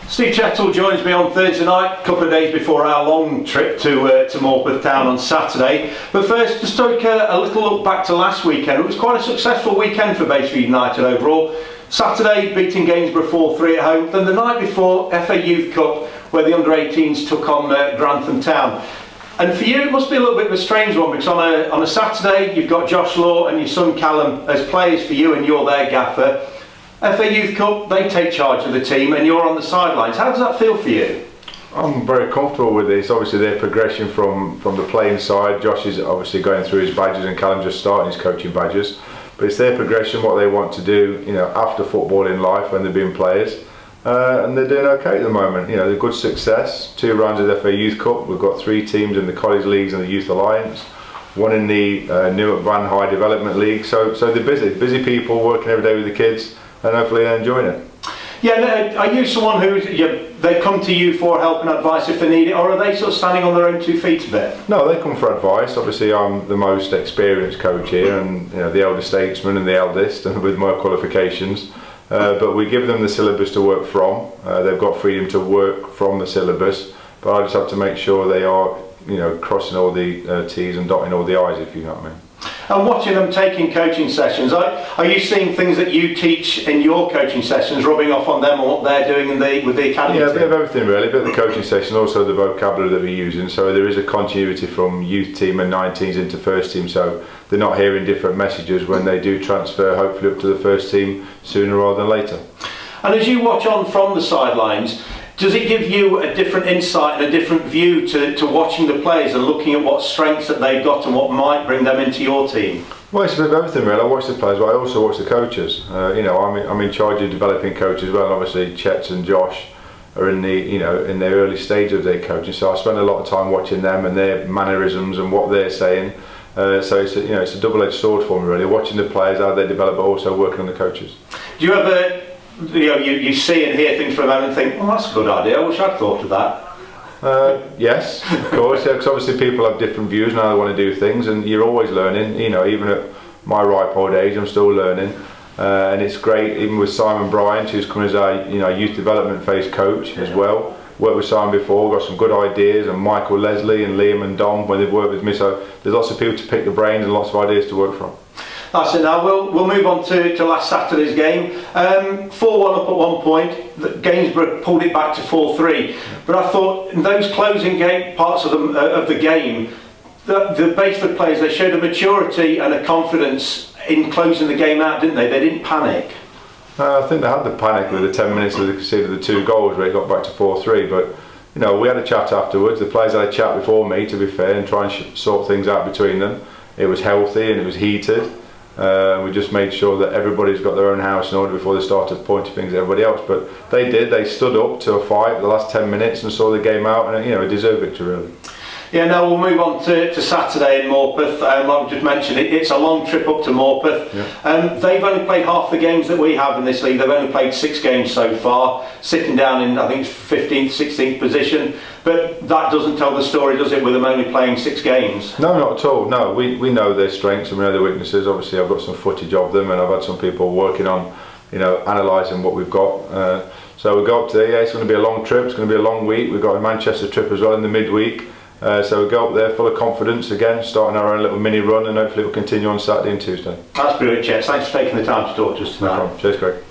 Steve Chettle joins me on Thursday night, a couple of days before our long trip to Morpeth Town on Saturday. But first, just take a little look back to last weekend. It was quite a successful weekend for Baseford United overall. Saturday beating Gainsborough 4-3 at home. Then the night before, FA Youth Cup, where the under-18s took on Grantham Town. And for you, it must be a little bit of a strange one, because on a Saturday, you've got Josh Law and your son Callum as players for you, and you're their gaffer. FA Youth Cup, they take charge of the team and you're on the sidelines. How does that feel for you? I'm very comfortable with this. Obviously their progression from the playing side. Josh is obviously going through his badges and Callum just starting his coaching badges. But it's their progression, what they want to do, after football in life when they've been players. And they're doing okay at the moment. They're good success. 2 rounds of the FA Youth Cup. We've got 3 teams in the College Leagues and the Youth Alliance. 1 in the Newark Van High Development League. So they're busy people working every day with the kids. And hopefully they're enjoying it. Yeah, are you someone who they come to you for help and advice if they need it, or are they sort of standing on their own 2 feet a bit? No, they come for advice. Obviously I'm the most experienced coach here, and the elder statesman and the eldest, and with my qualifications. But we give them the syllabus to work from. They've got freedom to work from the syllabus, but I just have to make sure they are, crossing all the T's and dotting all the I's, if you know what I mean. And watching them taking coaching sessions, are you seeing things that you teach in your coaching sessions rubbing off on them and what they're doing with the academy? Yeah, a bit of everything really, a bit of the coaching session, also the vocabulary that we're using. So there is a continuity from youth team and 19s into first team, so they're not hearing different messages when they do transfer, hopefully up to the first team sooner rather than later. And as you watch on from the sidelines, does it give you a different insight and a different view to watching the players and looking at what strengths that they've got and what might bring them into your team? Well, it's a bit of everything really. I watch the players, but I also watch the coaches. I'm in charge of developing coaches as well. Obviously, Chet and Josh are in in their early stage of their coaching, so I spend a lot of time watching them and their mannerisms and what they're saying. So it's a double-edged sword for me really, watching the players, how they develop, but also working on the coaches. Do you ever you see and hear things for a moment and think, well, that's a good idea, I wish I'd thought of that? Yes, of course, because obviously people have different views and how they want to do things, and you're always learning. Even at my ripe old age, I'm still learning, and it's great. Even with Simon Bryant, who's come as our youth development phase coach as well. Worked with Simon before, got some good ideas, and Michael Leslie and Liam and Dom when they've worked with me. So there's lots of people to pick the brains and lots of ideas to work from. That's it. Now we'll move on to last Saturday's game. 4-1 up at one point. Gainsborough pulled it back to 4-3. But I thought in those closing parts of the game, the Baseford players, they showed a maturity and a confidence in closing the game out, didn't they? They didn't panic. I think they had the panic with the 10 minutes that they conceded the 2 goals where it got back to 4-3. But we had a chat afterwards. The players had a chat before me, to be fair, and try and sort things out between them. It was healthy and it was heated. We just made sure that everybody's got their own house in order before they started pointing fingers at everybody else. But they did. They stood up to a fight the last 10 minutes and saw the game out, and a deserved victory really. Yeah, now we'll move on to Saturday in Morpeth. Like we just mentioned, it's a long trip up to Morpeth. Yeah. They've only played half the games that we have in this league. They've only played 6 games so far, sitting down in, I think, 15th, 16th position. But that doesn't tell the story, does it, with them only playing 6 games? No, not at all. No, we know their strengths and we know their weaknesses. Obviously, I've got some footage of them, and I've had some people working on, analysing what we've got. So we go up there. Yeah, it's going to be a long trip. It's going to be a long week. We've got a Manchester trip as well in the midweek. So we go up there full of confidence again, starting our own little mini run, and hopefully we'll continue on Saturday and Tuesday. That's brilliant, Chet. Thanks for taking the time to talk to us tonight. No problem. Cheers, Craig.